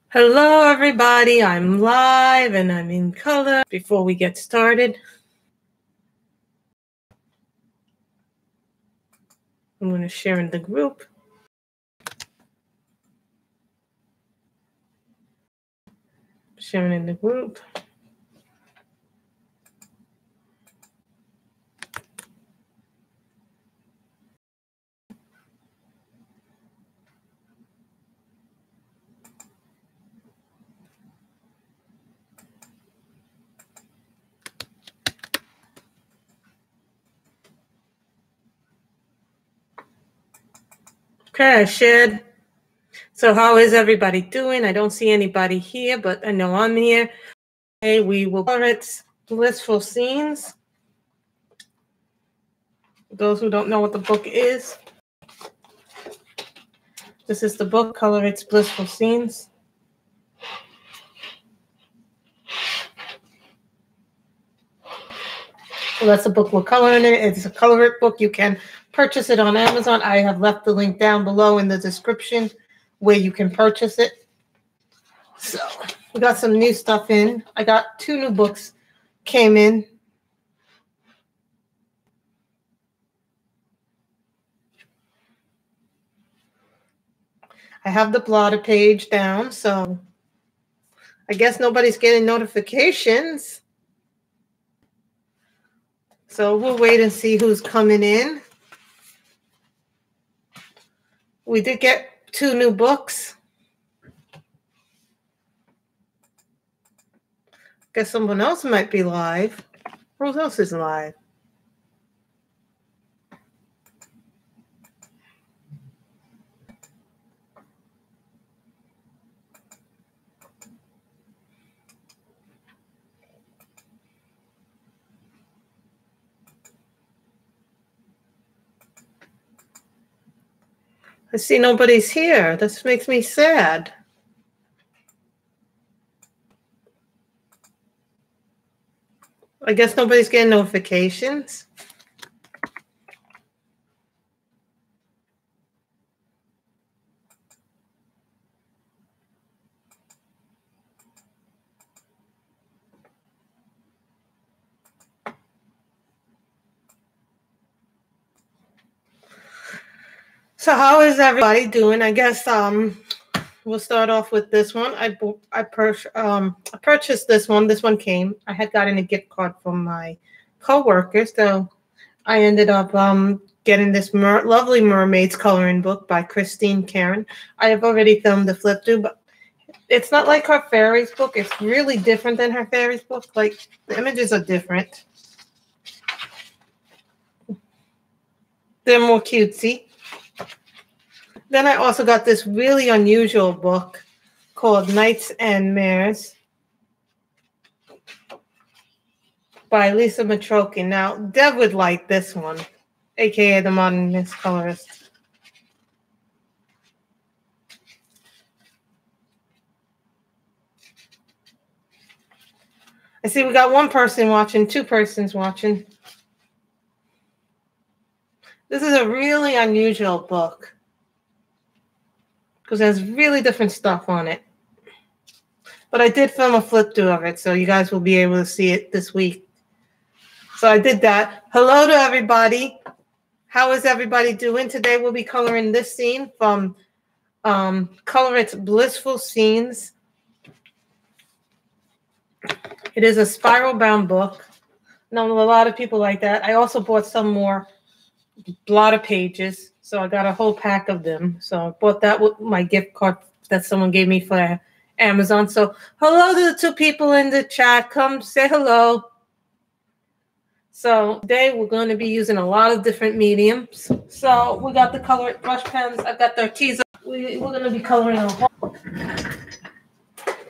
Hello, everybody. I'm live and I'm in color. Before we get started, I'm going to share in the group. Sharing in the group. Okay, I shared. So how is everybody doing? I don't see anybody here, but I know I'm here. Okay, we will cover it. Blissful Scenes. For those who don't know what the book is, this is the book, Color It's Blissful Scenes. So that's the book we're coloring it. It's a color it book. You can purchase it on Amazon. I have left the link down below in the description where you can purchase it. So we got some new stuff in. I got 2 new books came in. I have the blotter page down, so I guess nobody's getting notifications. So we'll wait and see who's coming in. We did get 2 new books. Guess someone else might be live. Who else is live? I see nobody's here. This makes me sad. I guess nobody's getting notifications. So how is everybody doing? I guess we'll start off with this one. I purchased this one. This one came. I had gotten a gift card from my coworker, so I ended up getting this lovely mermaids coloring book by Christine Karen. I have already filmed the flip through, but it's not like her fairies book. It's really different than her fairies book. Like the images are different. They're more cutesy. Then I also got this really unusual book called Knights and Mares by Lisa Matrokin. Now, Deb would like this one, aka the Modernist Colorist. I see we got 1 person watching, 2 persons watching. This is a really unusual book because there's really different stuff on it. But I did film a flip through of it, so you guys will be able to see it this week. So I did that. Hello to everybody. How is everybody doing? Today we'll be coloring this scene from Color It's Blissful Scenes. It is a spiral bound book. Now, a lot of people like that. I also bought some more blotter pages. So I got a whole pack of them. So I bought that with my gift card that someone gave me for Amazon. So hello to the 2 people in the chat. Come say hello. So today we're going to be using a lot of different mediums. So we got the Color brush pens. I've got the Arteza. We're going to be coloring a whole.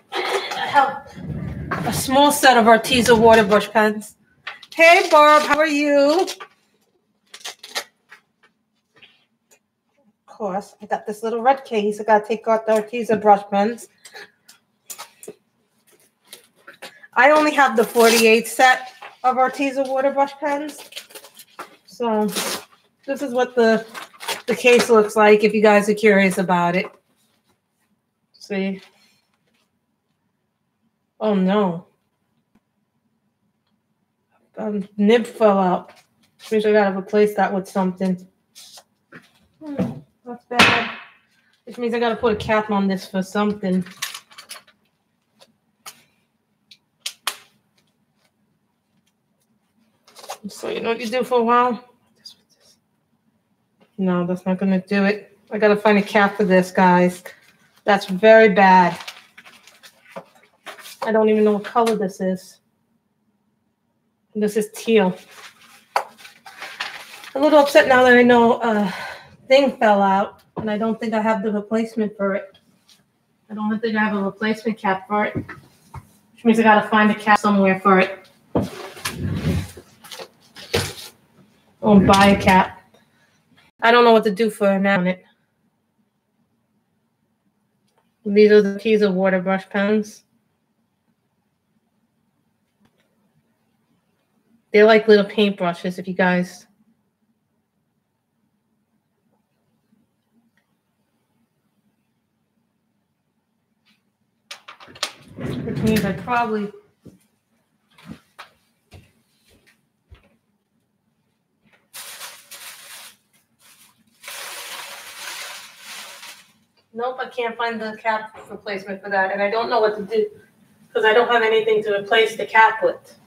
I have a small set of Arteza water brush pens. Hey Barb, how are you? Of course, I got this little red case. I got to take out the Arteza brush pens. I only have the 48 set of Arteza water brush pens. So this is what the case looks like if you guys are curious about it. See? Oh no. Nib fell out. Which means I gotta replace that with something. That's bad. Which means I gotta put a cap on this for something. So you know what you do for a while? No, that's not gonna do it. I gotta find a cap for this, guys. That's very bad. I don't even know what color this is. This is teal. A little upset now that I know a thing fell out, and I don't think I have the replacement for it. I don't think I have a replacement cap for it, which means I gotta find a cap somewhere for it. Or buy a cap. I don't know what to do for now on it. These are the keys of water brush pens. They're like little paintbrushes, if you guys. Which means I probably. Nope, I can't find the cap replacement for that, and I don't know what to do because I don't have anything to replace the cap with.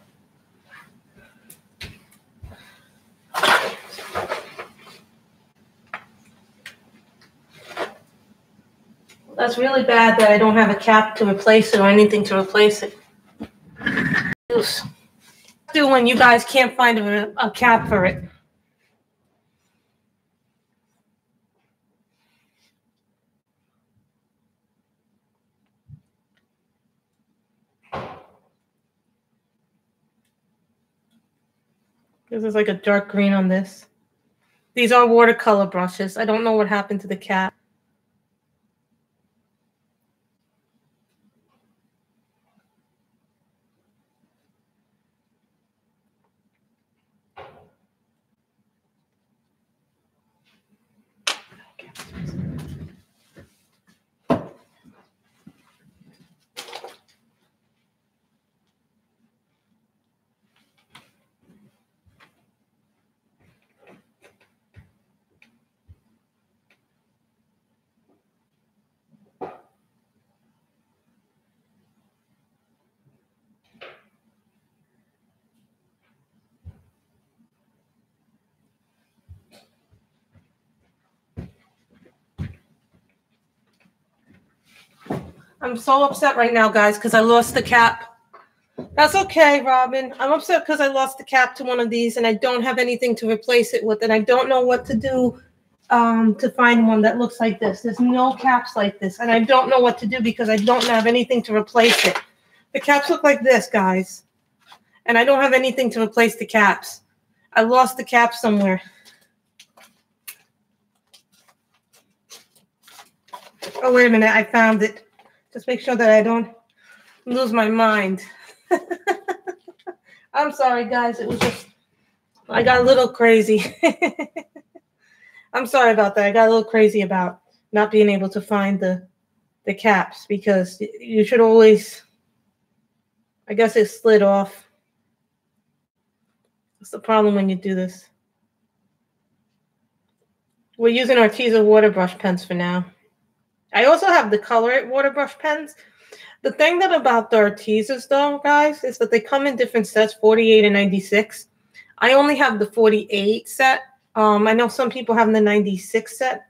That's really bad that I don't have a cap to replace it or anything to replace it. Do when you guys can't find a cap for it. This is like a dark green on this. These are watercolor brushes. I don't know what happened to the cap. I'm so upset right now, guys, because I lost the cap. That's okay, Robin. I'm upset because I lost the cap to one of these, and I don't have anything to replace it with, and I don't know what to do to find one that looks like this. There's no caps like this, and I don't know what to do because I don't have anything to replace it. The caps look like this, guys, and I don't have anything to replace the caps. I lost the cap somewhere. Oh, wait a minute. I found it. Just make sure that I don't lose my mind. I'm sorry, guys. It was just, I got a little crazy. I'm sorry about that. I got a little crazy about not being able to find the caps because you should always, I guess it slid off. What's the problem when you do this? We're using Arteza water brush pens for now. I also have the Color It water brush pens. The thing that about the Artezas, though, guys, is that they come in different sets, 48 and 96. I only have the 48 set. I know some people have the 96 set.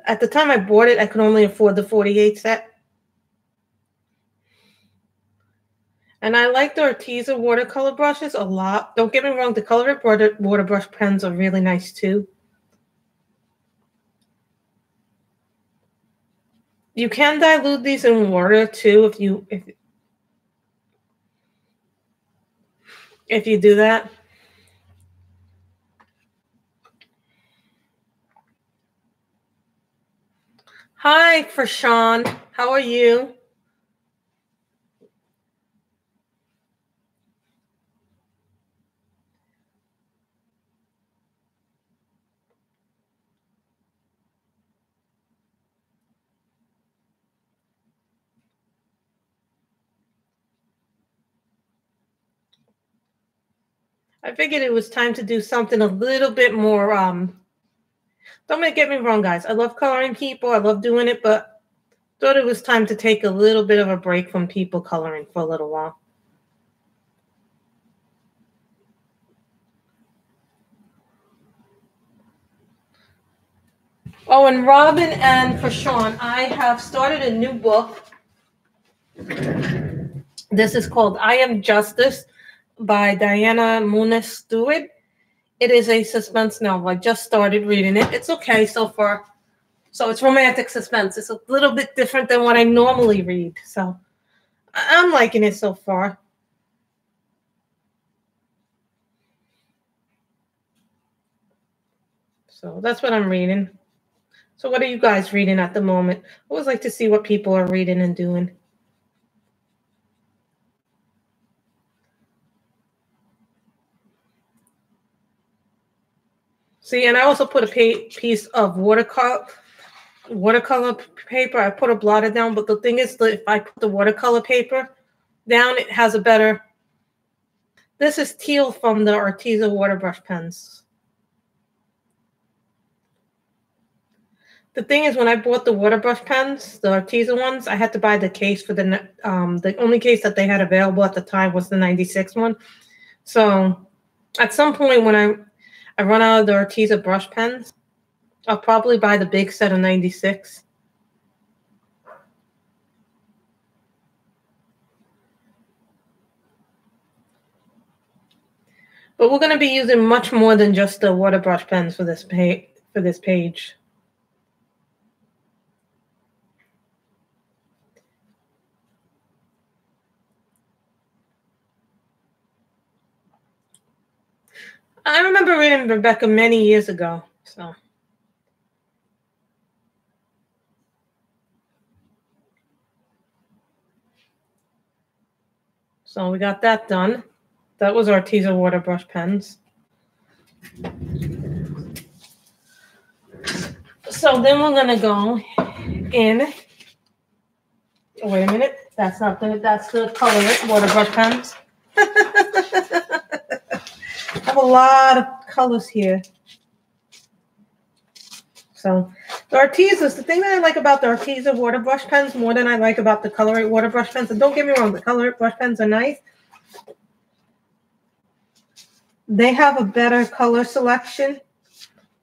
At the time I bought it, I could only afford the 48 set. And I like the Arteza watercolor brushes a lot. Don't get me wrong, the Color It water brush pens are really nice, too. You can dilute these in water too if you do that. Hi, Prashant. How are you? I figured it was time to do something a little bit more. Don't get me wrong, guys. I love coloring people. I love doing it, but thought it was time to take a little bit of a break from people coloring for a little while. Oh, and Robin and for Sean, I have started a new book. This is called I Am Justice by Diana Muniz Stewart. It is a suspense novel. I just started reading it. It's okay so far. So it's romantic suspense. It's a little bit different than what I normally read. So I'm liking it so far. So that's what I'm reading. So what are you guys reading at the moment? I always like to see what people are reading and doing. See, and I also put a piece of watercolor paper. I put a blotter down, but the thing is that if I put the watercolor paper down, it has a better. This is teal from the Arteza water brush pens. The thing is, when I bought the water brush pens, the Arteza ones, I had to buy the case for the only case that they had available at the time was the 96 one. So at some point when I run out of the Arteza brush pens, I'll probably buy the big set of 96. But we're going to be using much more than just the water brush pens for this page. I remember reading Rebecca many years ago, So we got that done. That was Arteza water brush pens. So then we're gonna go in. Oh, wait a minute. That's the color water brush pens. I have a lot of colors here. So the Artezas, the thing that I like about the Arteza water brush pens more than I like about the Colorate water brush pens, and don't get me wrong, the Colorate brush pens are nice. They have a better color selection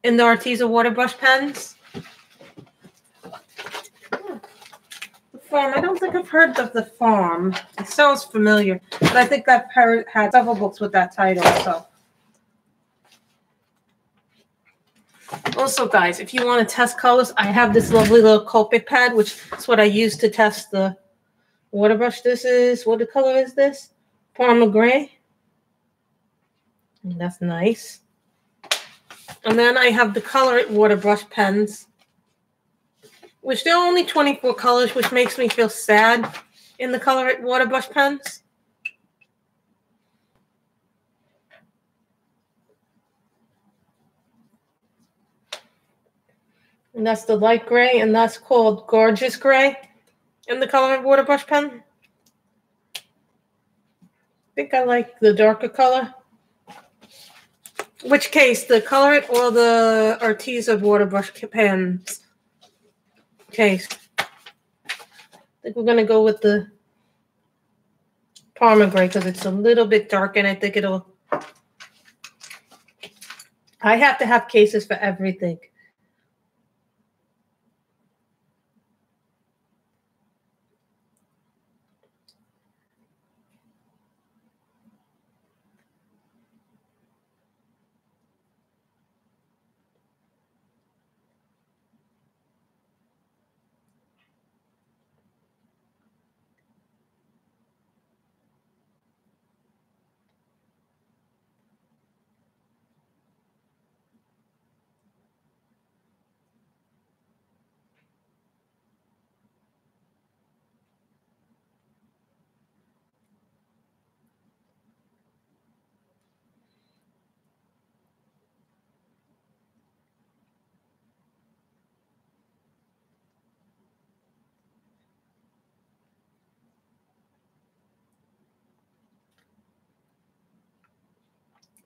in the Arteza water brush pens. The Farm, I don't think I've heard of The Farm. It sounds familiar, but I think I've had several books with that title, so. Also, guys, if you want to test colors, I have this lovely little Copic pad, which is what I use to test the water brush. What color is this? Parma Gray. And that's nice. And then I have the Color water brush pens, which they're only 24 colors, which makes me feel sad in the Color water brush pens. And that's the light gray, and that's called Gorgeous Gray in the Color water brush pen. I think I like the darker color. Which case, the Color or the Arteza water brush pens case? I think we're going to go with the Parma Gray because it's a little bit dark, and I think I have to have cases for everything.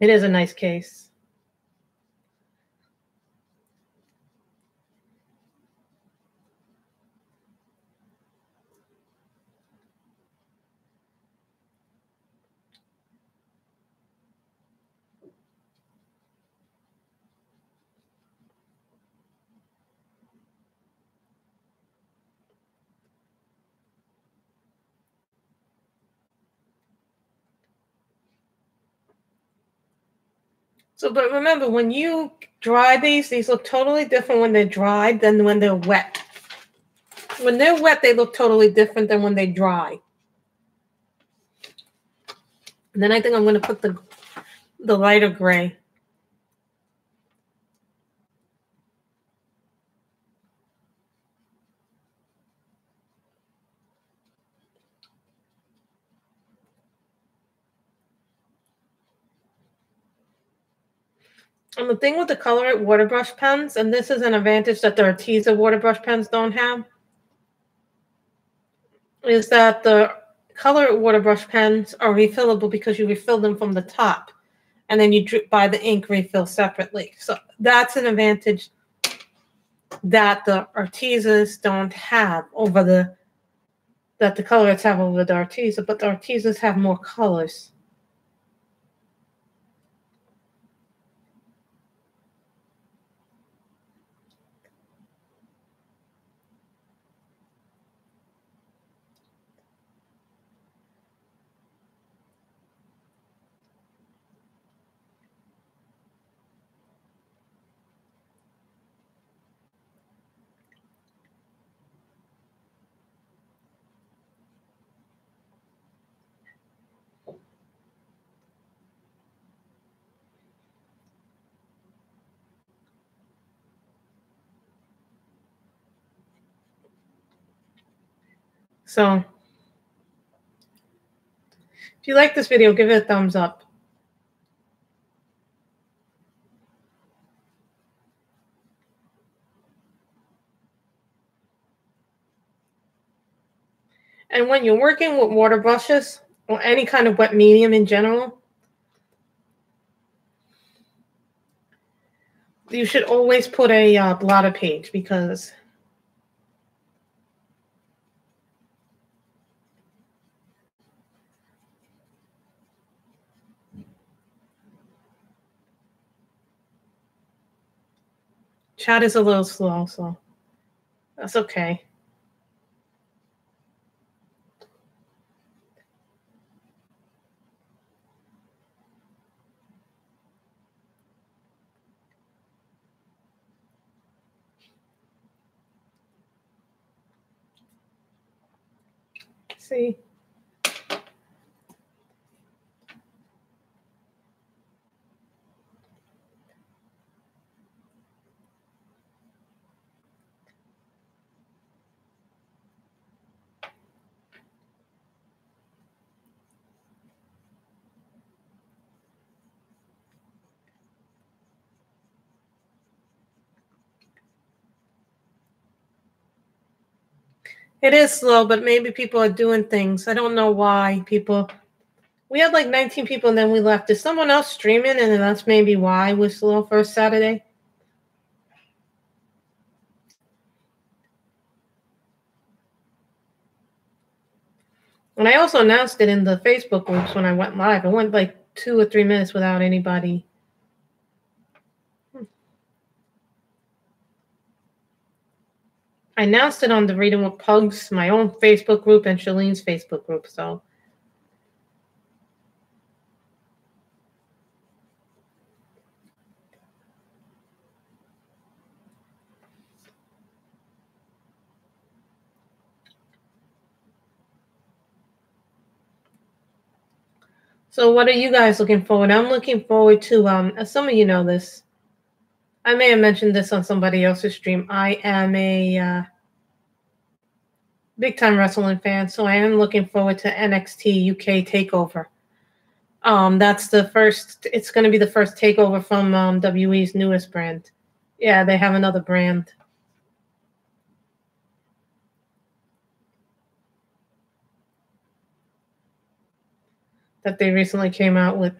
It is a nice case. So, but remember, when you dry these look totally different when they're dried than when they're wet. When they're wet, they look totally different than when they dry. And then I think I'm going to put the lighter gray. And the thing with the Color It water brush pens, and this is an advantage that the Arteza water brush pens don't have, is that the Color It water brush pens are refillable because you refill them from the top, and then you buy the ink refill separately. So that's an advantage that the Artezas don't have over that the Color It's have over the Arteza, but the Artezas have more colors. So if you like this video, give it a thumbs up. And when you're working with water brushes or any kind of wet medium in general, you should always put a blotter page because chat is a little slow, so that's okay. See? It is slow, but maybe people are doing things. I don't know why people. We had like 19 people and then we left. Is someone else streaming? And then that's maybe why we're slow first Saturday. And I also announced it in the Facebook groups when I went live. I went like 2 or 3 minutes without anybody. I announced it on the Reading with Pugs, my own Facebook group, and Shalene's Facebook group. So what are you guys looking forward? I'm looking forward to, as some of you know this, I may have mentioned this on somebody else's stream. I am a big-time wrestling fan, so I am looking forward to NXT UK TakeOver. That's the first. It's going to be the first takeover from WWE's newest brand. Yeah, they have another brand that they recently came out with.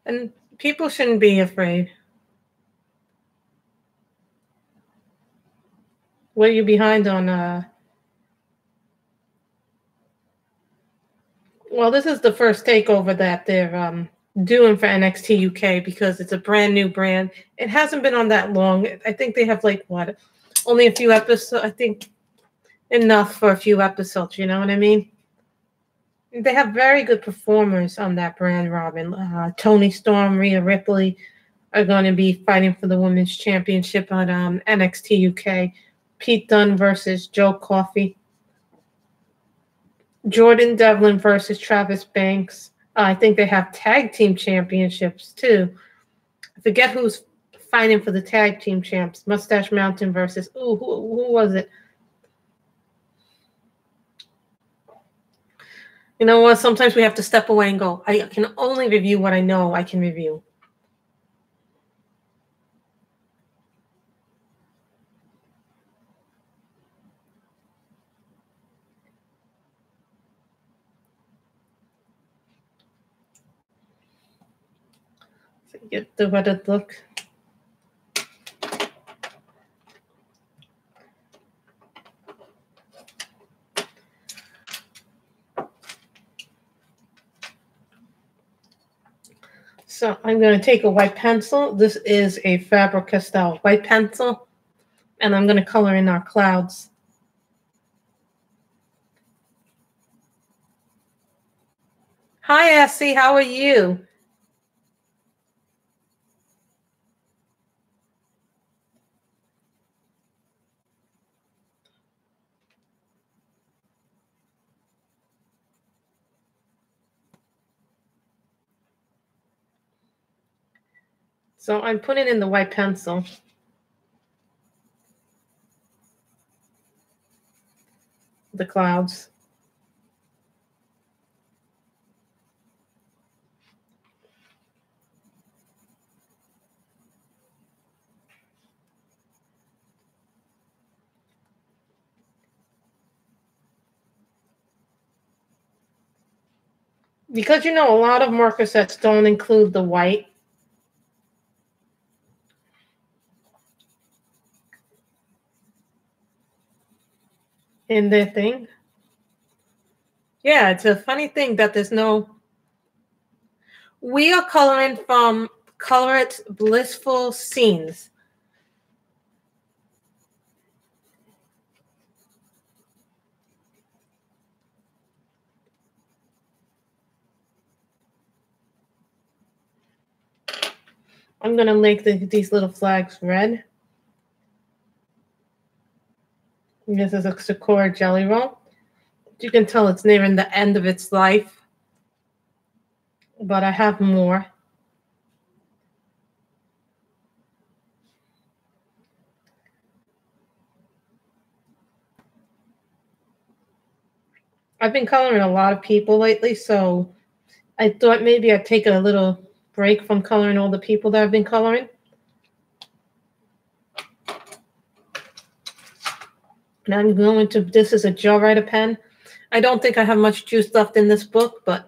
And people shouldn't be afraid. What are you behind on? Well, this is the first takeover that they're doing for NXT UK because it's a brand new brand. It hasn't been on that long. I think they have like what, only a few episodes. I think enough for a few episodes. You know what I mean? They have very good performers on that brand. Robin, Tony Storm, Rhea Ripley are going to be fighting for the women's championship on NXT UK. Pete Dunne versus Joe Coffey. Jordan Devlin versus Travis Banks. I think they have tag team championships too. I forget who's fighting for the tag team champs. Mustache Mountain versus who was it? You know what? Sometimes we have to step away and go, I can only review what I know I can review. So get the Reddit look. So I'm going to take a white pencil. This is a Faber-Castell white pencil. And I'm going to color in our clouds. Hi, Essie. How are you? So I'm putting in the white pencil. The clouds. Because you know a lot of marker sets don't include the white. In their thing. Yeah, it's a funny thing that there's no. We are coloring from Color It Blissful Scenes. I'm going to make these little flags red. And this is a Sakura Jelly Roll. You can tell it's nearing the end of its life. But I have more. I've been coloring a lot of people lately, so I thought maybe I'd take a little break from coloring all the people that I've been coloring. And I'm going to, this is a gel writer pen. I don't think I have much juice left in this book, but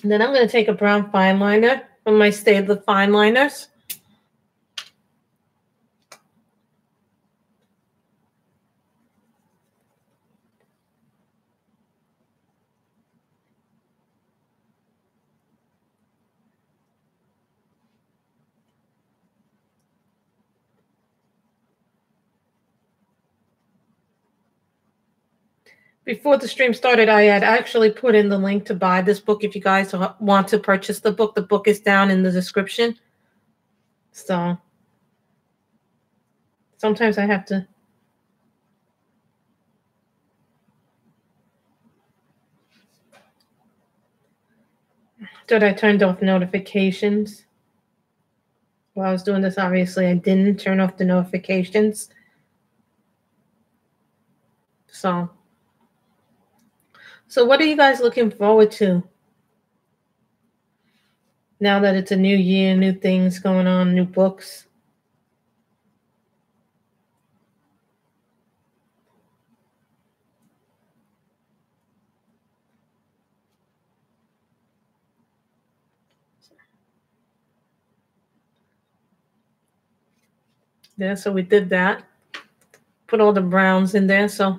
and then I'm going to take a brown fine liner from my Staedtler fine liners. Before the stream started, I had actually put in the link to buy this book. If you guys want to purchase the book is down in the description. So sometimes I have to. Thought I turned off notifications. While I was doing this, obviously I didn't turn off the notifications. So what are you guys looking forward to? Now that it's a new year, new things going on, new books. Yeah, so we did that. Put all the browns in there. So,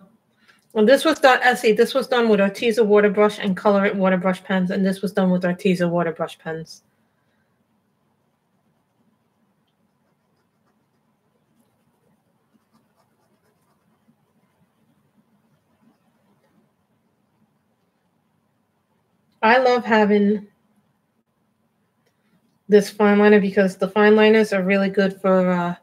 and this was done, Essie, this was done with Arteza water brush and Color It water brush pens, and this was done with Arteza water brush pens. I love having this fine liner because the fine liners are really good for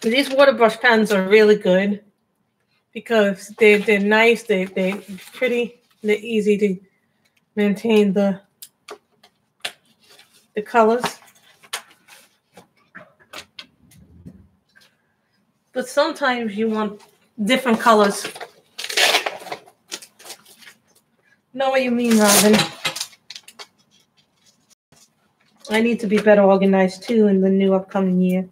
these water brush pens are really good because they're nice, they're pretty, they're easy to maintain the colors. But sometimes you want different colors. Know what you mean, Robin. I need to be better organized too in the new upcoming year.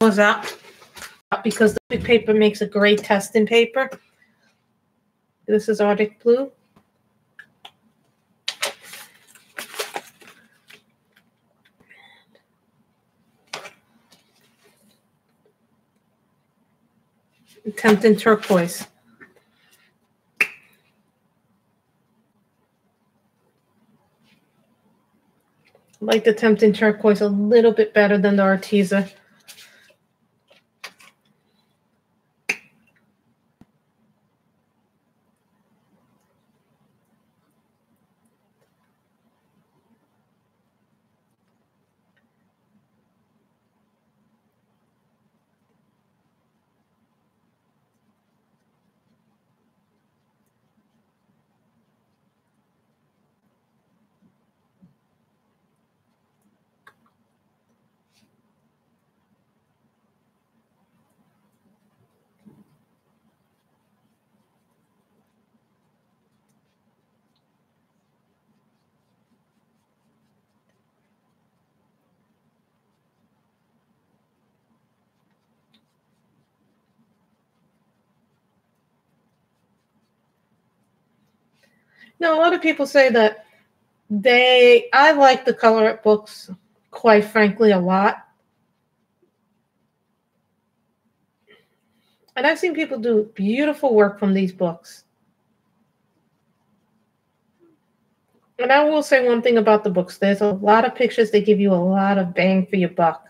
Was that because the big paper makes a great testing paper. This is Arctic Blue. Tempting Turquoise. I like the Tempting Turquoise a little bit better than the Arteza. No, a lot of people say that I like the Color It books, quite frankly, a lot. And I've seen people do beautiful work from these books. And I will say one thing about the books. There's a lot of pictures. They give you a lot of bang for your buck.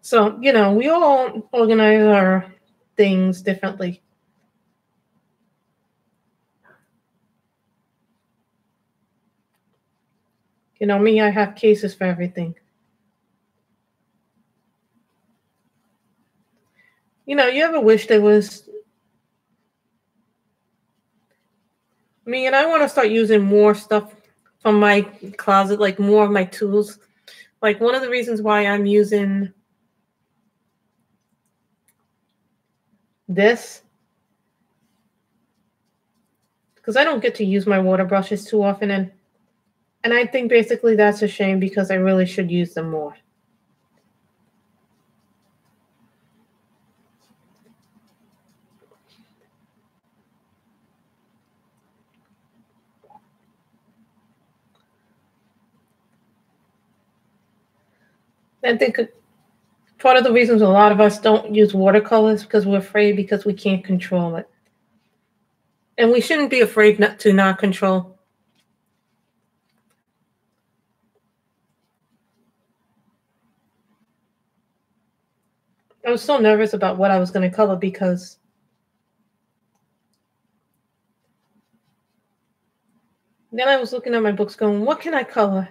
So, you know, we all organize our things differently. You know, me, I have cases for everything. You know, you ever wish there was... Me, and I want to start using more stuff from my closet, like more of my tools. Like one of the reasons why I'm using this, because I don't get to use my water brushes too often, and I think basically that's a shame because I really should use them more. I think part of the reasons a lot of us don't use watercolors because we're afraid because we can't control it. And we shouldn't be afraid to not control. I was so nervous about what I was going to color because then I was looking at my books going, what can I color?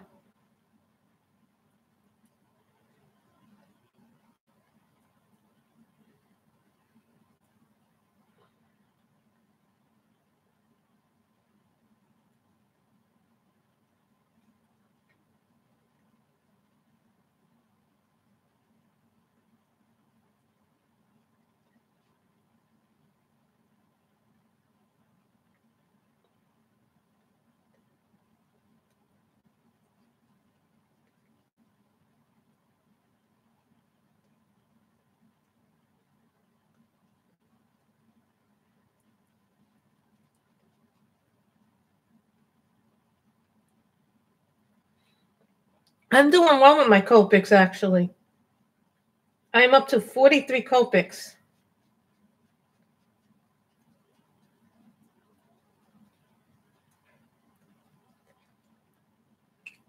I'm doing well with my Copics, actually. I'm up to 43 Copics.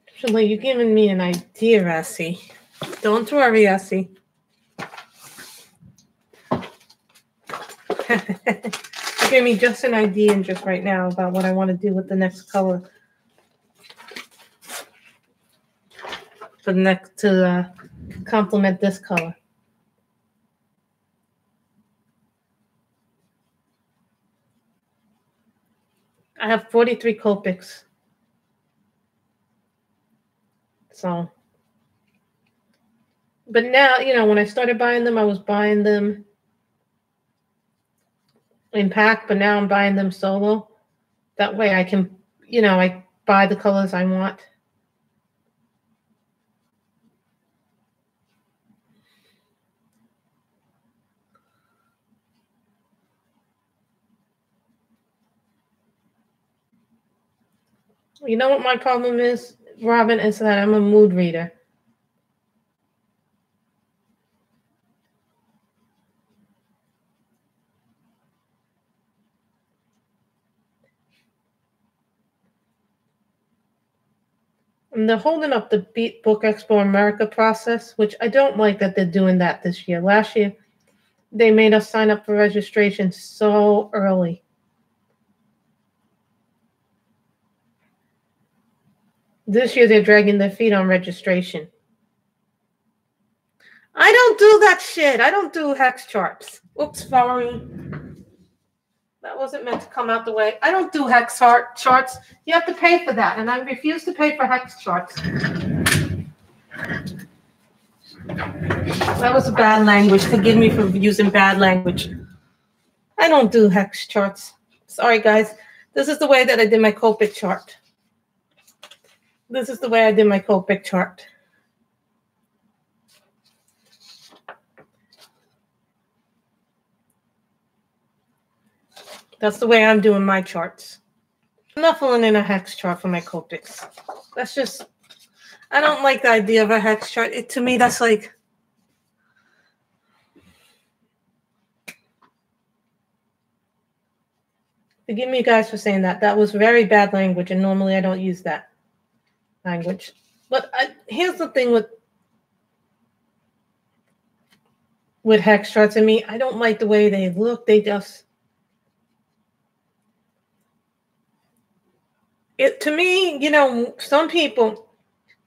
Actually, you're giving me an idea, Essie. Don't worry, Essie. You gave me just an idea just right now about what I want to do with the next color. For the next to complement this color. I have 43 Copics. So, but now, you know, when I started buying them, I was buying them in pack, but now I'm buying them solo. That way I can, you know, I buy the colors I want. You know what my problem is, Robin, is that I'm a mood reader. And they're holding up the Beat Book Expo America process, which I don't like that they're doing that this year. Last year, they made us sign up for registration so early. This year, they're dragging their feet on registration. I don't do that shit. I don't do hex charts. Oops, Valerie. That wasn't meant to come out the way. I don't do hex charts. You have to pay for that, and I refuse to pay for hex charts. That was a bad language. Forgive me for using bad language. I don't do hex charts. Sorry, guys. This is the way that I did my Copic chart. This is the way I did my Copic chart. That's the way I'm doing my charts. I'm not filling in a hex chart for my Copics. That's just, I don't like the idea of a hex chart. To me, that's like, forgive me, guys, for saying that. That was very bad language, and normally I don't use that language. But here's the thing with hex charts and me. I don't like the way they look. They just, to me, you know, some people,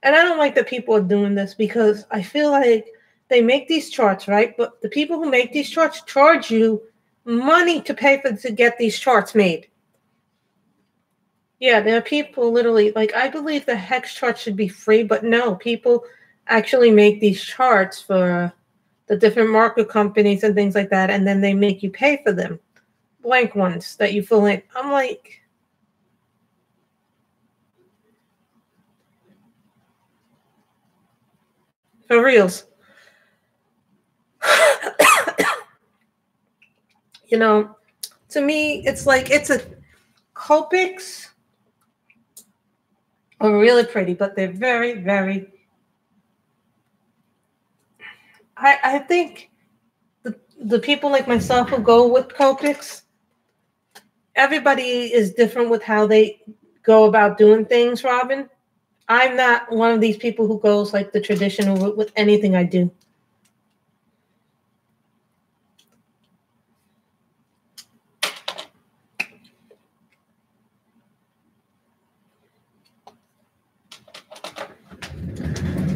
and I don't like that people are doing this because I feel like they make these charts, right? But the people who make these charts charge you money to pay to get these charts made. Yeah, there are people literally, like, I believe the hex chart should be free, but no, people actually make these charts for the different marker companies and things like that, and then they make you pay for them. Blank ones that you fill in. I'm like, for reals. You know, to me, it's like it's a Copics are really pretty, but they're very, very. I think the people like myself who go with Copics, everybody is different with how they go about doing things, Robin. I'm not one of these people who goes like the traditional route with anything I do.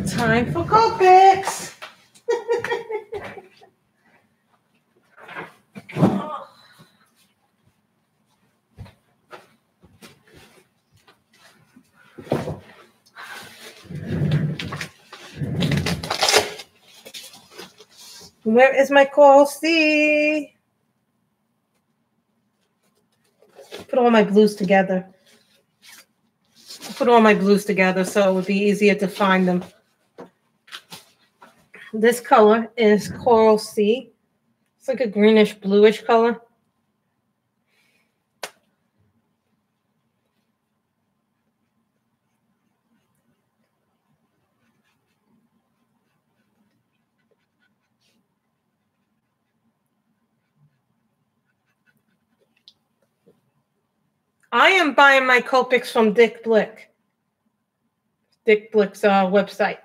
Time for Copics. Where is my call? C? Put all my blues together. Put all my blues together so it would be easier to find them. This color is Coral Sea. It's like a greenish bluish color. I am buying my Copics from Dick Blick. Dick Blick's website.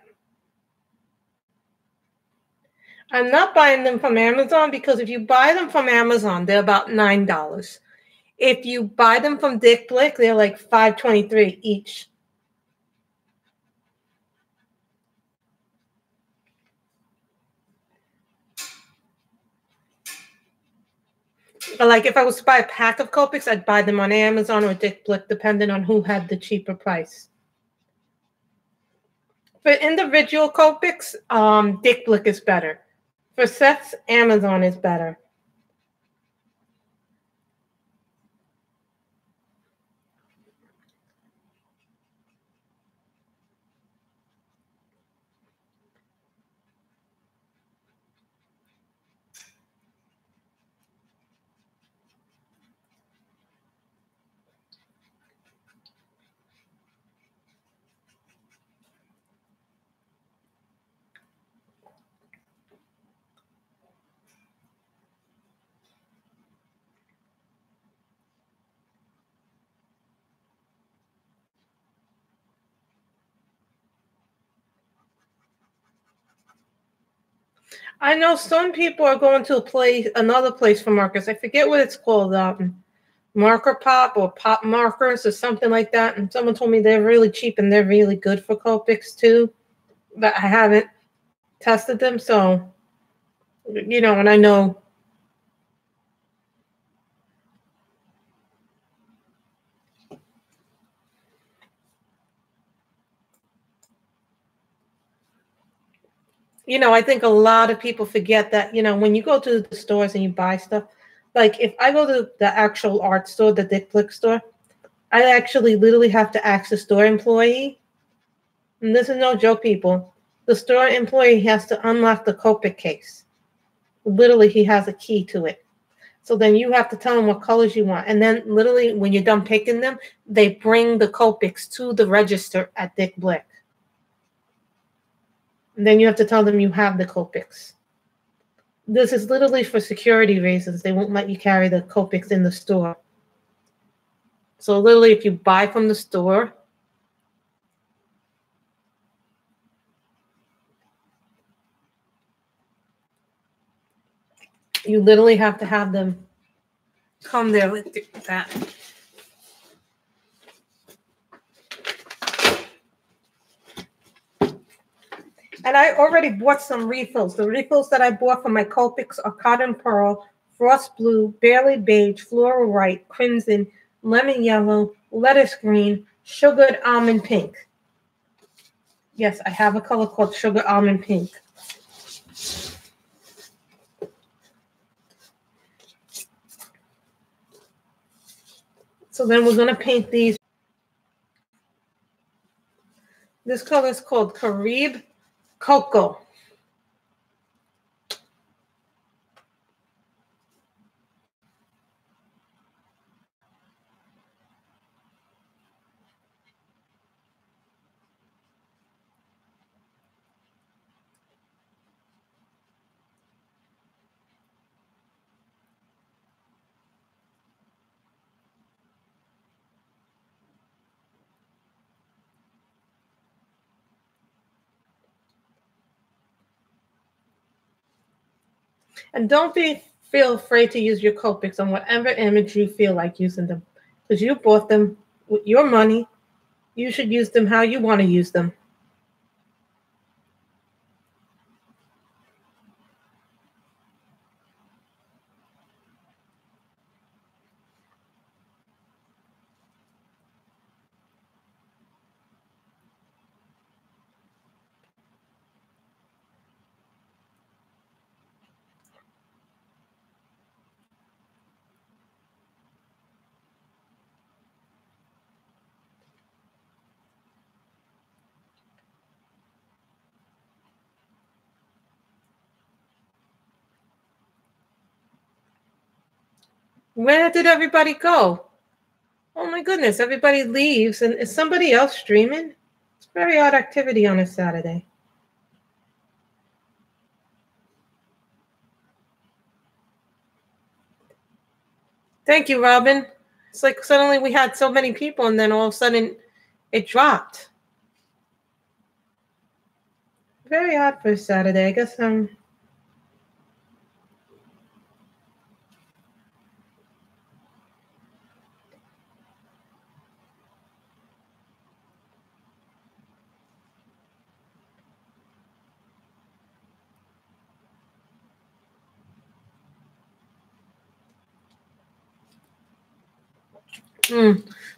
I'm not buying them from Amazon because if you buy them from Amazon, they're about $9. If you buy them from Dick Blick, they're like $5.23 each. But like if I was to buy a pack of Copics, I'd buy them on Amazon or Dick Blick, depending on who had the cheaper price. For individual Copics, Dick Blick is better. For sets, Amazon is better. I know some people are going to another place for markers. I forget what it's called, Marker Pop or Pop Markers or something like that. And someone told me they're really cheap and they're really good for Copics too. But I haven't tested them, so you know, and I know. You know, I think a lot of people forget that, you know, when you go to the stores and you buy stuff, like if I go to the actual art store, the Dick Blick store, I actually literally have to ask the store employee, and this is no joke, people, the store employee has to unlock the Copic case. Literally, he has a key to it. So then you have to tell them what colors you want. And then literally when you're done picking them, they bring the Copics to the register at Dick Blick. And then you have to tell them you have the Copics. This is literally for security reasons. They won't let you carry the Copics in the store. So literally, if you buy from the store, you literally have to have them come there with that. And I already bought some refills. The refills that I bought for my Copics are Cotton Pearl, Frost Blue, Barely Beige, Floral White, Crimson, Lemon Yellow, Lettuce Green, Sugared Almond Pink. Yes, I have a color called Sugar Almond Pink. So then we're going to paint these. This color is called Carib Cocoa. And don't feel afraid to use your Copics on whatever image you feel like using them. Because you bought them with your money. You should use them how you want to use them. Where did everybody go? Oh my goodness, everybody leaves. And is somebody else streaming? It's very odd activity on a Saturday. Thank you, Robin. It's like suddenly we had so many people and then all of a sudden it dropped. Very odd for a Saturday. I guess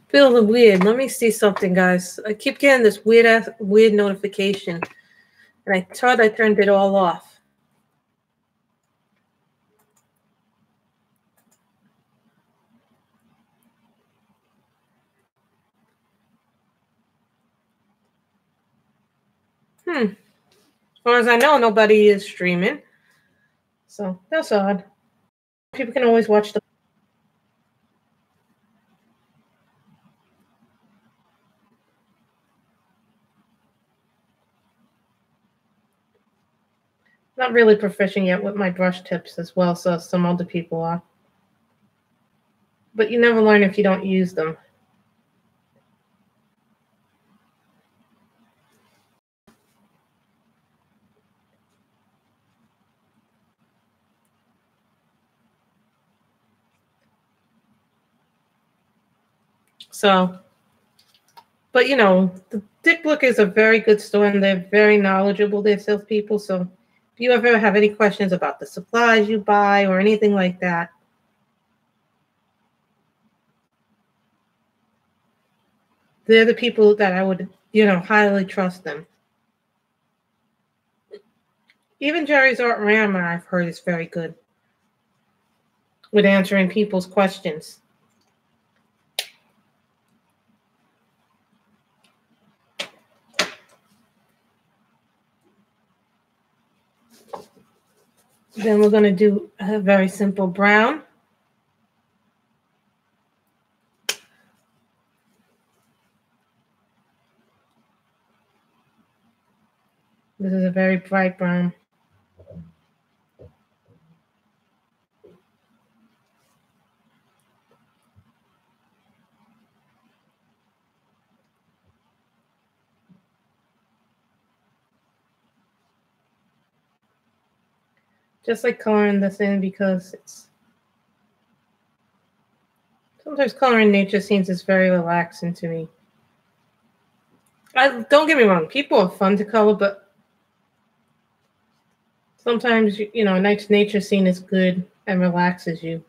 feels weird. Let me see something, guys. I keep getting this weird notification. And I thought I turned it all off. As far as I know, nobody is streaming. So that's odd. People can always watch the. Not really proficient yet with my brush tips as well, so some other people are. But you never learn if you don't use them. So, but you know, the Dick Book is a very good store and they're very knowledgeable, their salespeople. So if you ever have any questions about the supplies you buy or anything like that, they're the people that I would, highly trust them. Even Jerry's Art Rammer, I've heard, is very good with answering people's questions. Then we're going to do a very simple brown. This is a very bright brown. Just like coloring this in because sometimes coloring nature scenes is very relaxing to me. Don't get me wrong, people are fun to color, but sometimes, a nice nature scene is good and relaxes you.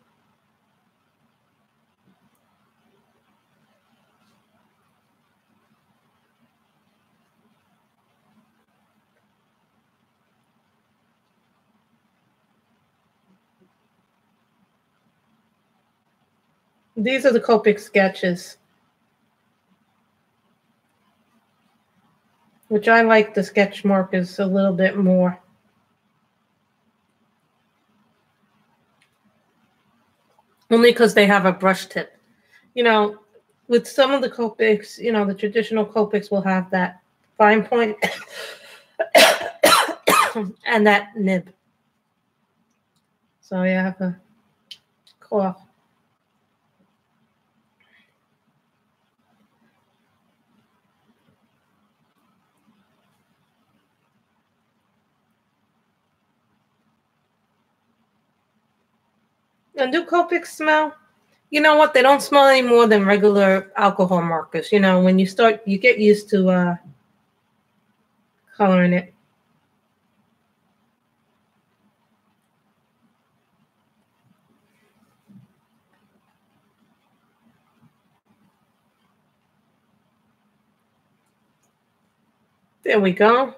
These are the Copic sketches, which I like the sketch markers a little bit more. Only because they have a brush tip. You know, with some of the Copics, you know, the traditional Copics will have that fine point and that nib. So you have a cough. And do Copics smell? You know what? They don't smell any more than regular alcohol markers. You know, when you start, you get used to coloring it. There we go.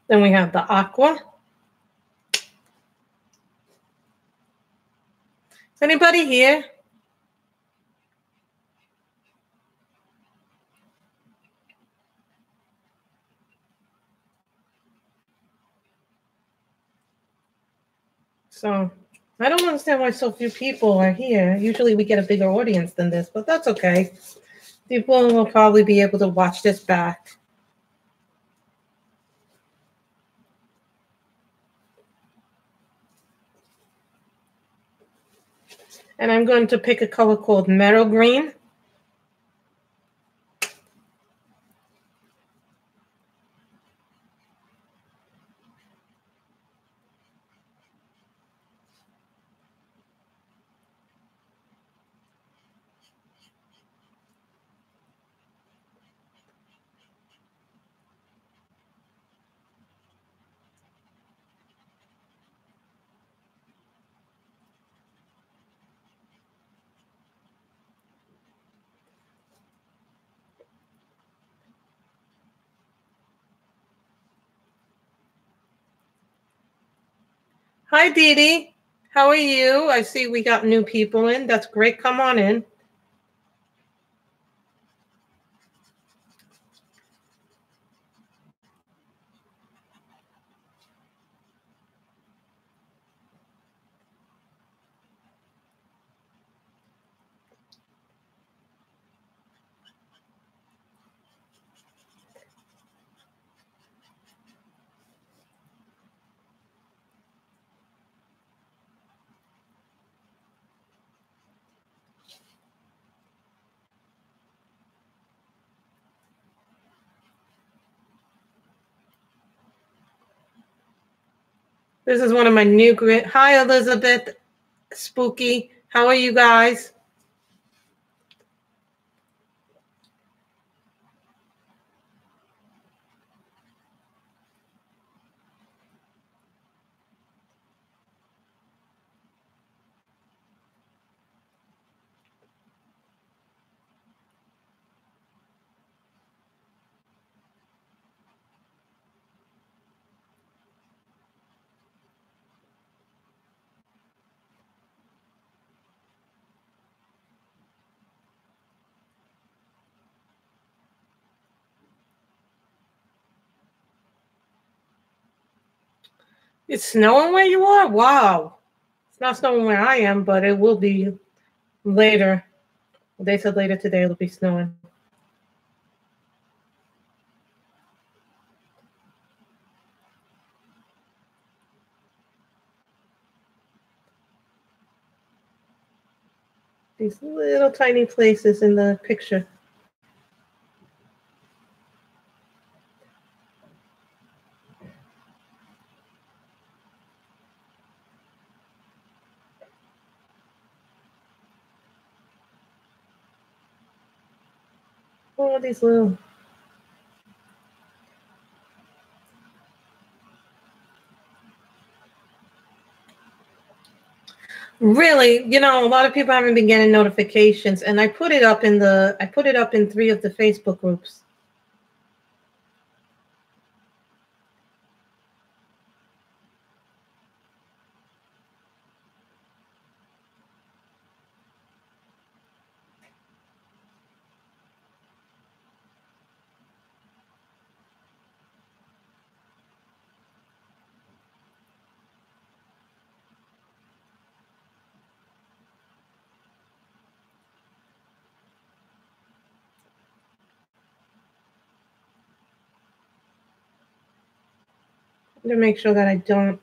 Then we have the aqua. Is anybody here? So I don't understand why so few people are here. Usually we get a bigger audience than this, but that's okay. People will probably be able to watch this back. And I'm going to pick a color called Meadow Green. Hi, Dee Dee. How are you? I see we got new people in. That's great. Come on in. This is one of my new grid. Hi, Elizabeth. Spooky. How are you guys? It's snowing where you are? Wow. It's not snowing where I am, but it will be later. They said later today it'll be snowing. These little tiny places in the picture. Oh, these little. Really, a lot of people haven't been getting notifications, and I put it up in 3 of the Facebook groups. To make sure that I don't.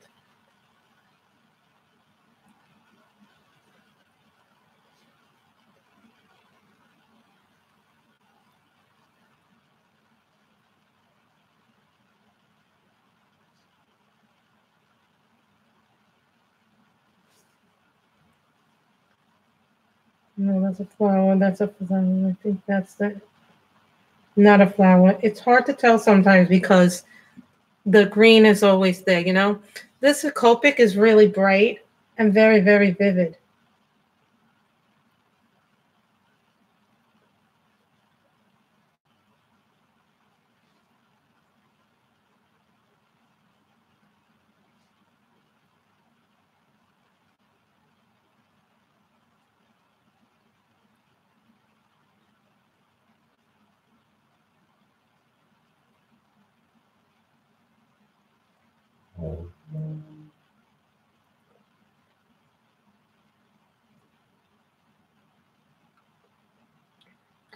No, that's a flower. That's a flower. I think that's not a flower. It's hard to tell sometimes because the green is always there, This Copic is really bright and very, very vivid.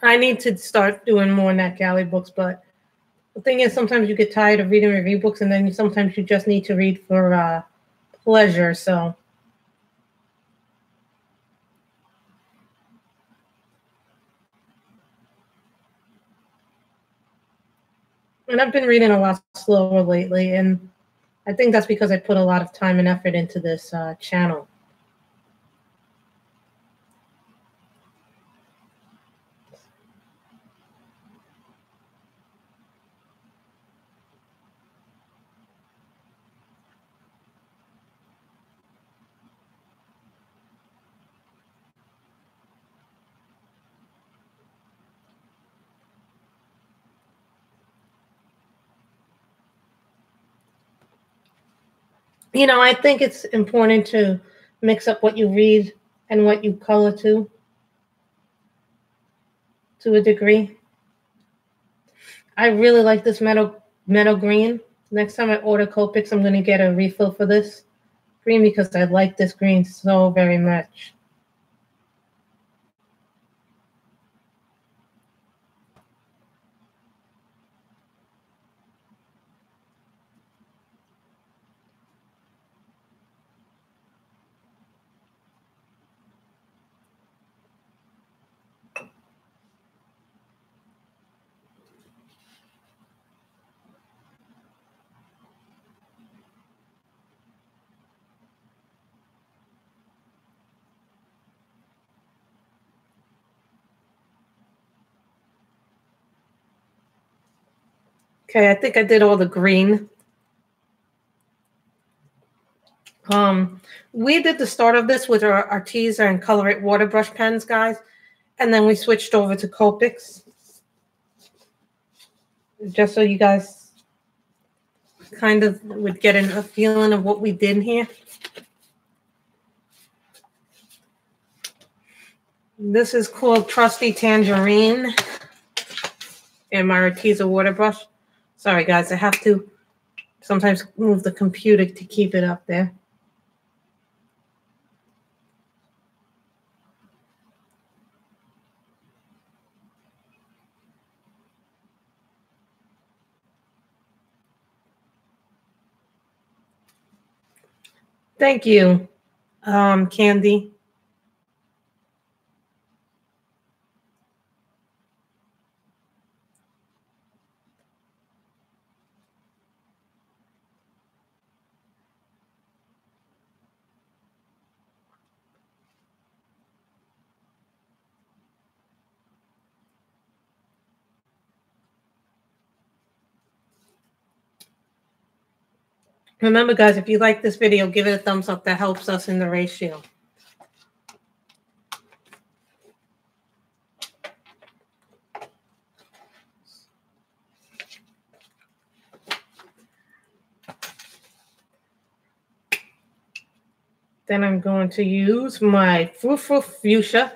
I need to start doing more NetGalley books, but the thing is, sometimes you get tired of reading review books, and then sometimes you just need to read for pleasure. So, and I've been reading a lot slower lately, and I think that's because I put a lot of time and effort into this channel. I think it's important to mix up what you read and what you color to a degree. I really like this meadow green. Next time I order Copics, I'm going to get a refill for this green because I like this green so very much. Okay, I think I did all the green. We did the start of this with our Arteza and Color It water brush pens, guys, and then we switched over to Copics. Just so you guys kind of would get a feeling of what we did here. This is called Trusty Tangerine in my Arteza water brush. Sorry, guys, I have to Sometimes move the computer to keep it up there. Thank you, Candy. Remember, guys, if you like this video, give it a thumbs up. That helps us in the ratio. Then I'm going to use my Fruitful Fuchsia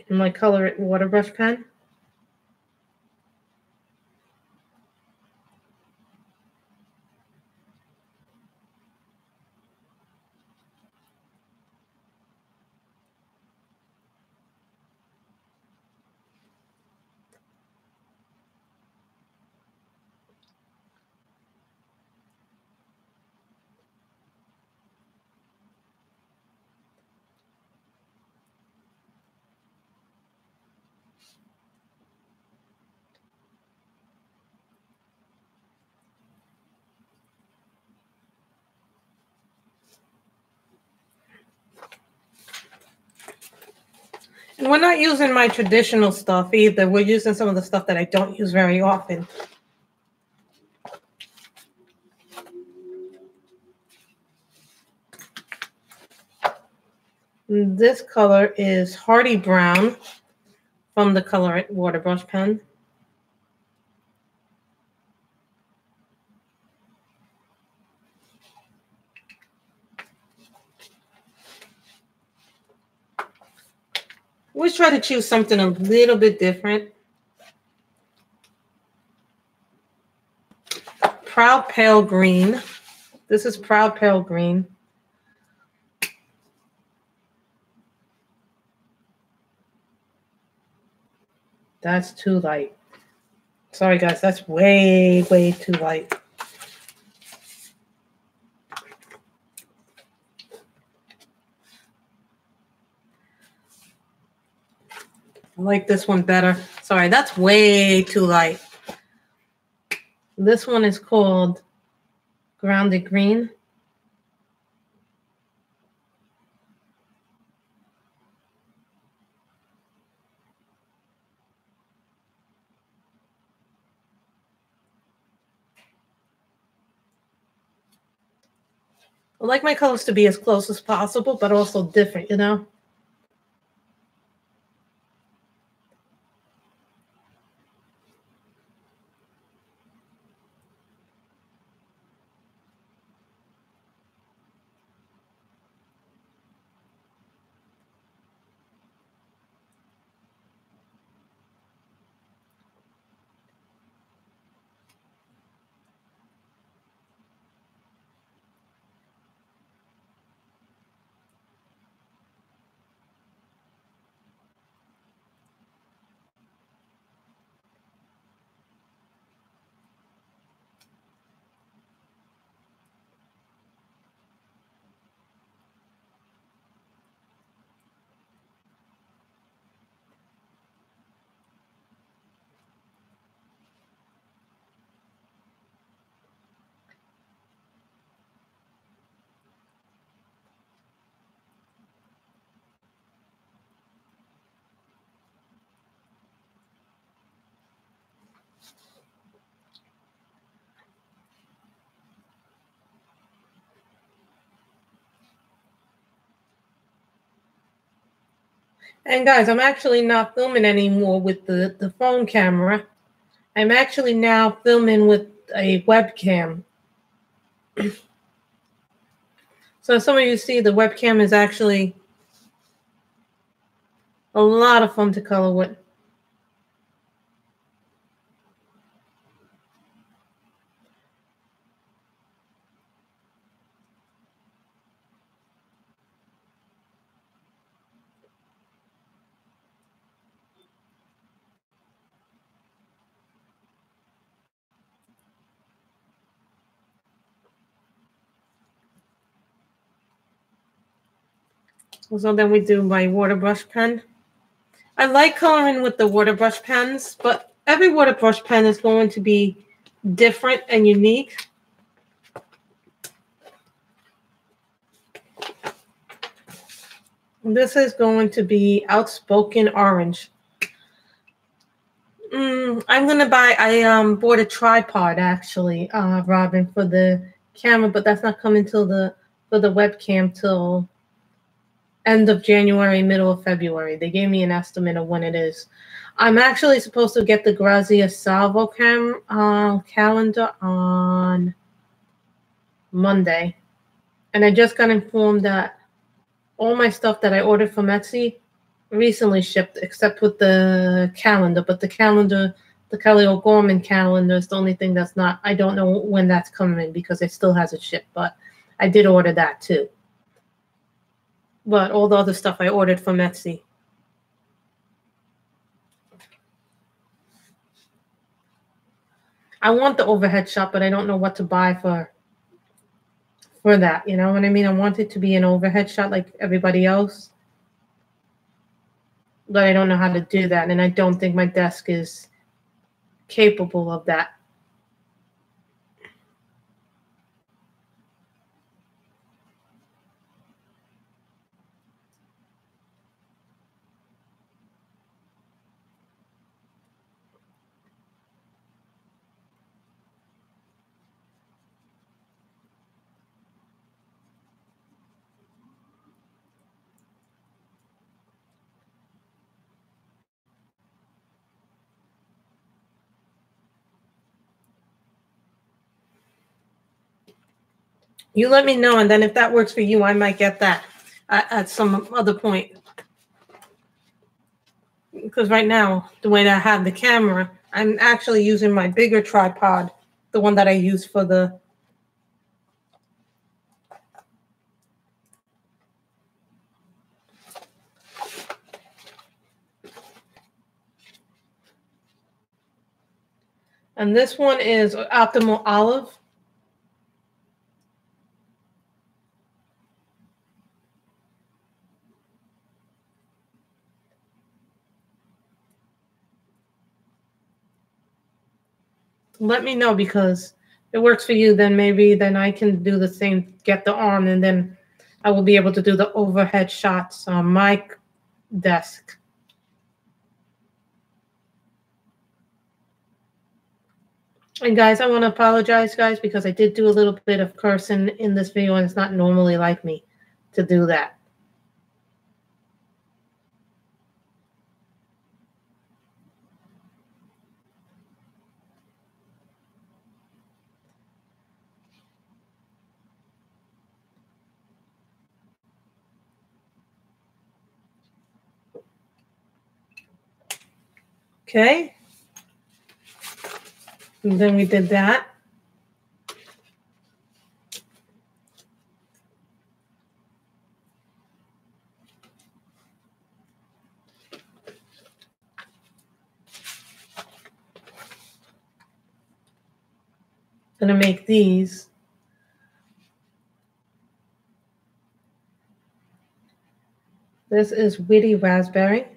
in my Color It water brush pen. And we're not using my traditional stuff either. We're using some of the stuff that I don't use very often. This color is Hardy Brown from the Color It water brush pen. Always try to choose something a little bit different. Proud Pale Green. This is Proud Pale Green. That's too light. Sorry, guys. That's way, way too light. I like this one better. Sorry, that's way too light. This one is called Grounded Green. I like my colors to be as close as possible, but also different, you know? And guys, I'm actually not filming anymore with the phone camera. I'm actually now filming with a webcam. So some of you see the webcam is actually a lot of fun to color with. So then we do my water brush pen. I like coloring with the water brush pens, but every water brush pen is going to be different and unique. This is going to be Outspoken Orange. I'm gonna buy. I bought a tripod actually, Robin, for the camera, but that's not coming till for the webcam till end of January, middle of February. They gave me an estimate of when it is. I'm actually supposed to get the Grazia Salvo calendar on Monday, and I just got informed that all my stuff that I ordered from Etsy recently shipped, except with the calendar. But the calendar, the Kelly O'Gorman calendar, is the only thing that's not. I don't know when that's coming because it still hasn't shipped. But I did order that too. But all the other stuff I ordered from Etsy. I want the overhead shot, but I don't know what to buy for that. You know what I mean? I want it to be an overhead shot like everybody else. But I don't know how to do that. And I don't think my desk is capable of that. You let me know, and then if that works for you, I might get that at some other point. Because right now, the way that I have the camera, I'm actually using my bigger tripod, the one that I use for the... And this one is Optimal Olive. Let me know, because if it works for you, then maybe then I can do the same, get the arm, and then I will be able to do the overhead shots on my desk. And guys, I want to apologize, guys, because I did do a little bit of cursing in this video, and it's not normally like me to do that. Okay. And then we did that. Gonna make these. This is Witty Raspberry.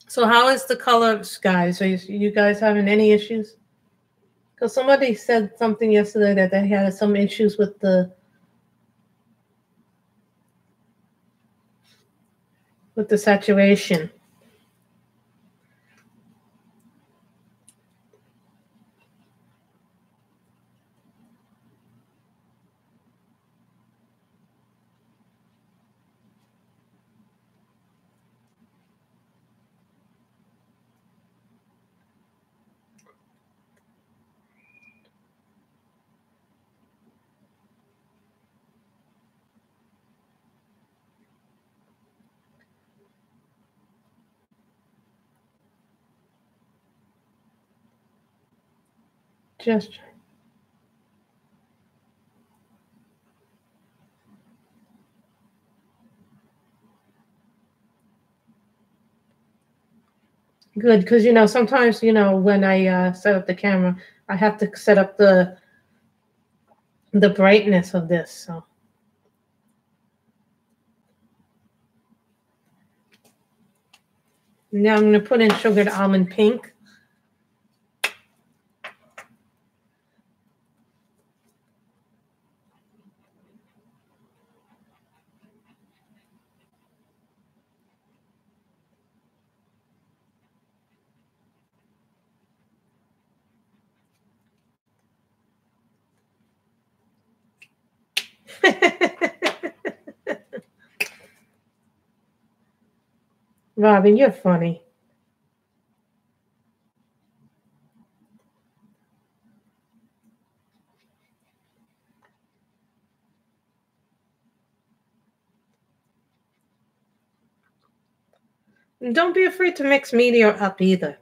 So how is the colors, guys? Are you guys having any issues? Because somebody said something yesterday that they had some issues with the saturation. Just good, because sometimes when I set up the camera, I have to set up the brightness of this. So now I'm going to put in sugared almond pink. Robin, you're funny. And don't be afraid to mix media up either.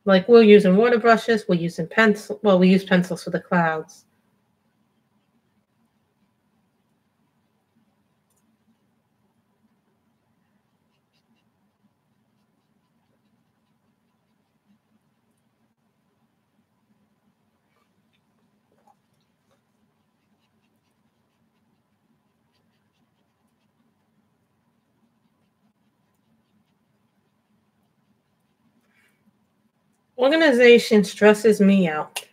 Like we're using water brushes, we're using pencil. Well, we use pencils for the clouds. Organization stresses me out.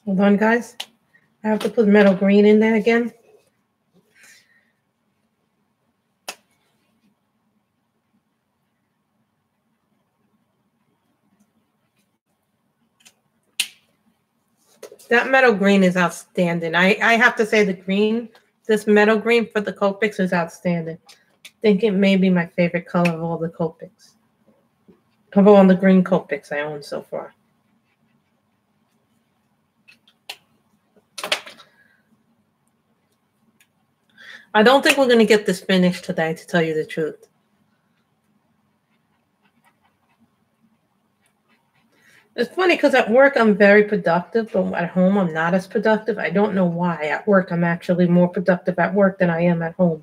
Hold on, guys. I have to put metal green in there again. That metal green is outstanding. I have to say the green, this metal green for the Copics is outstanding. I think it may be my favorite color of all the Copics. Of all the green Copics I own so far. I don't think we're going to get this finished today, to tell you the truth. It's funny because at work I'm very productive, but at home I'm not as productive. I don't know why. At work I'm actually more productive at work than I am at home.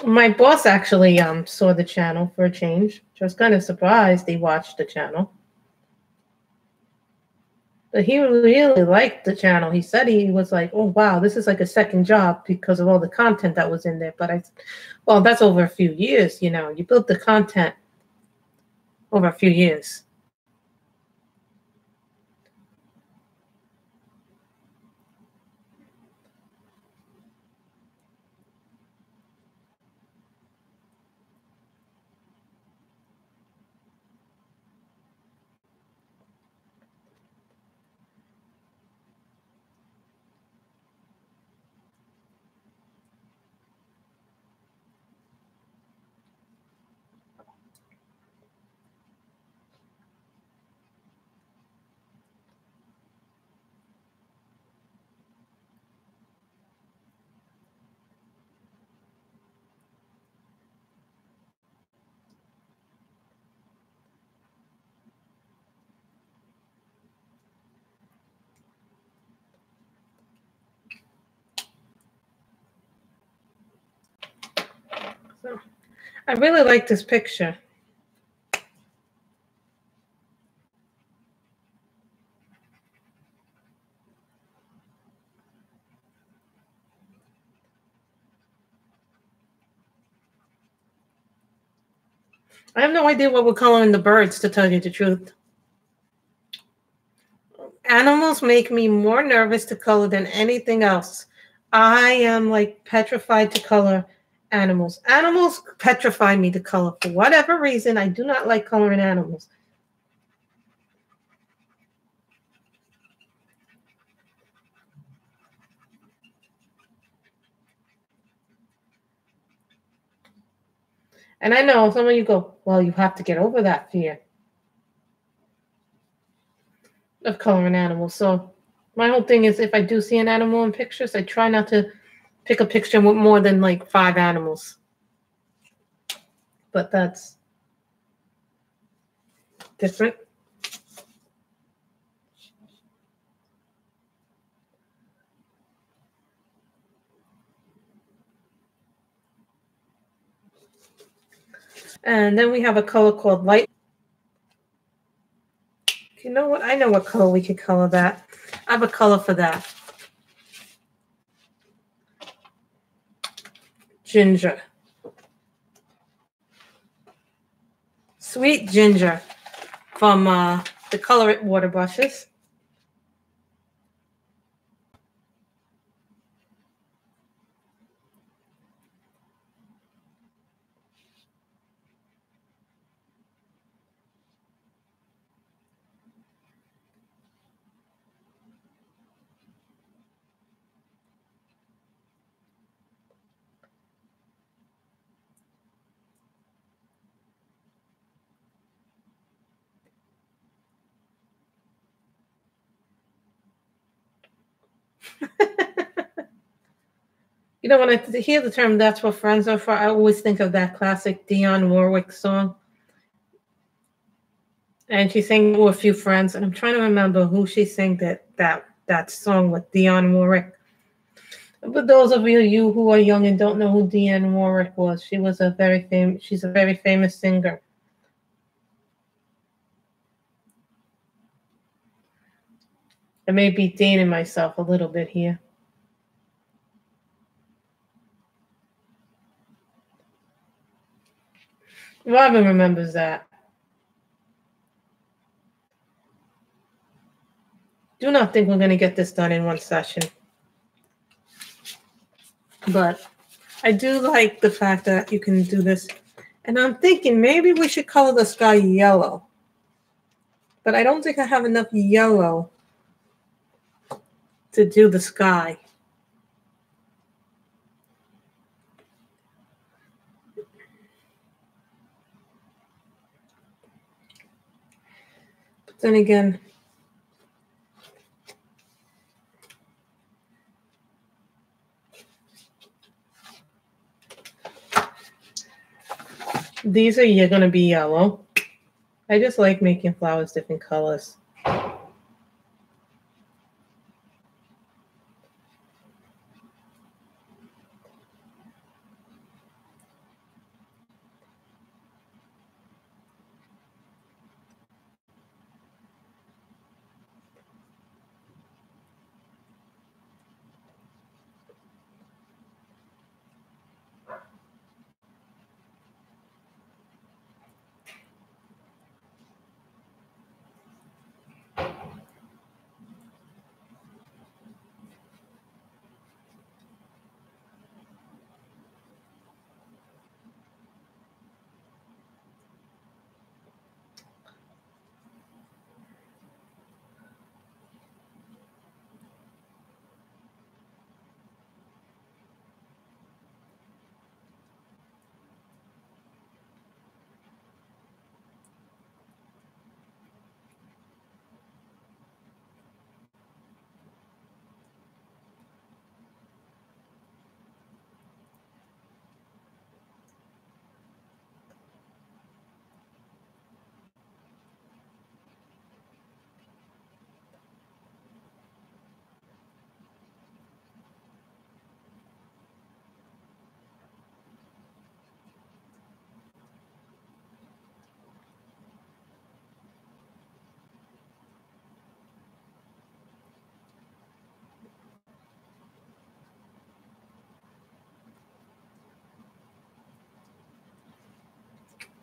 My boss actually saw the channel for a change. I was kind of surprised he watched the channel. But he really liked the channel. He said he was like, oh, wow, this is like a second job because of all the content that was in there. But well, that's over a few years, You built the content over a few years. I really like this picture. I have no idea what we're coloring the birds, to tell you the truth. Animals make me more nervous to color than anything else. I am like petrified to color animals. Animals petrify me to color. For whatever reason, I do not like coloring animals. And I know some of you go, well, you have to get over that fear of coloring animals. So my whole thing is, if I do see an animal in pictures, I try not to pick a picture with more than like 5 animals. But that's different. And then we have a color called light. You know what? I know what color we could color that. I have a color for that. Ginger. Sweet ginger from the Color It water brushes. You know, when I hear the term "that's what friends are for," I always think of that classic Dionne Warwick song. And she sang with a few friends, and I'm trying to remember who she sang that song with. Dionne Warwick. But those of you who are young and don't know who Dionne Warwick was, she's a very famous singer. I may be dating myself a little bit here. Robin remembers that. Do not think we're going to get this done in one session. But I do like the fact that you can do this. And I'm thinking maybe we should color the sky yellow. But I don't think I have enough yellow to do the sky. But then again, these are going to be yellow. I just like making flowers different colors.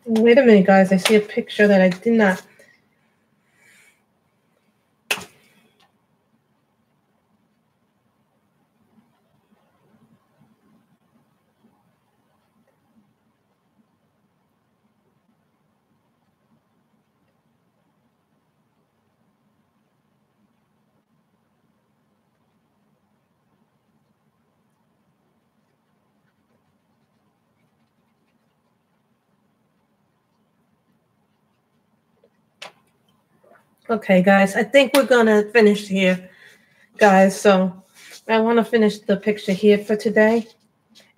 Wait a minute, guys. I see a picture that I did not. Okay, guys. I think we're going to finish here, guys. So I want to finish the picture here for today.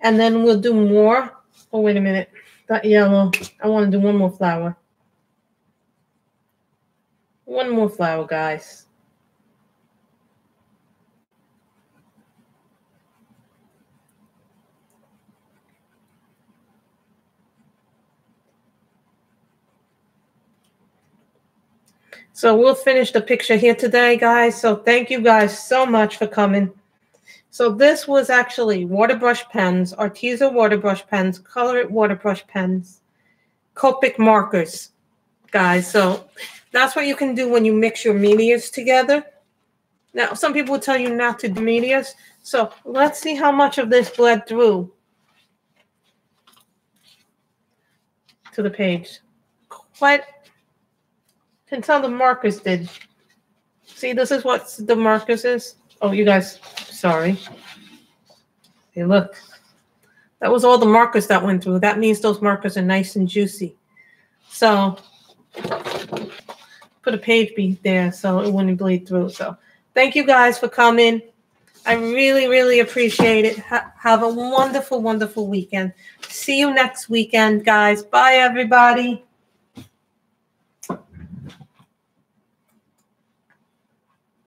And then we'll do more. Oh, wait a minute. That yellow. I want to do one more flower. One more flower, guys. So we'll finish the picture here today, guys. So thank you guys so much for coming. So this was actually water brush pens, Arteza water brush pens, Color It water brush pens, Copic markers, guys. So that's what you can do when you mix your medias together. Now, some people will tell you not to do medias. So let's see how much of this bled through to the page. Quite can tell the markers did. See, this is what the markers is. Oh, you guys, sorry. Hey, look. That was all the markers that went through. That means those markers are nice and juicy. So put a page bead there so it wouldn't bleed through. So thank you guys for coming. I really, really appreciate it. Have a wonderful, wonderful weekend. See you next weekend, guys. Bye, everybody.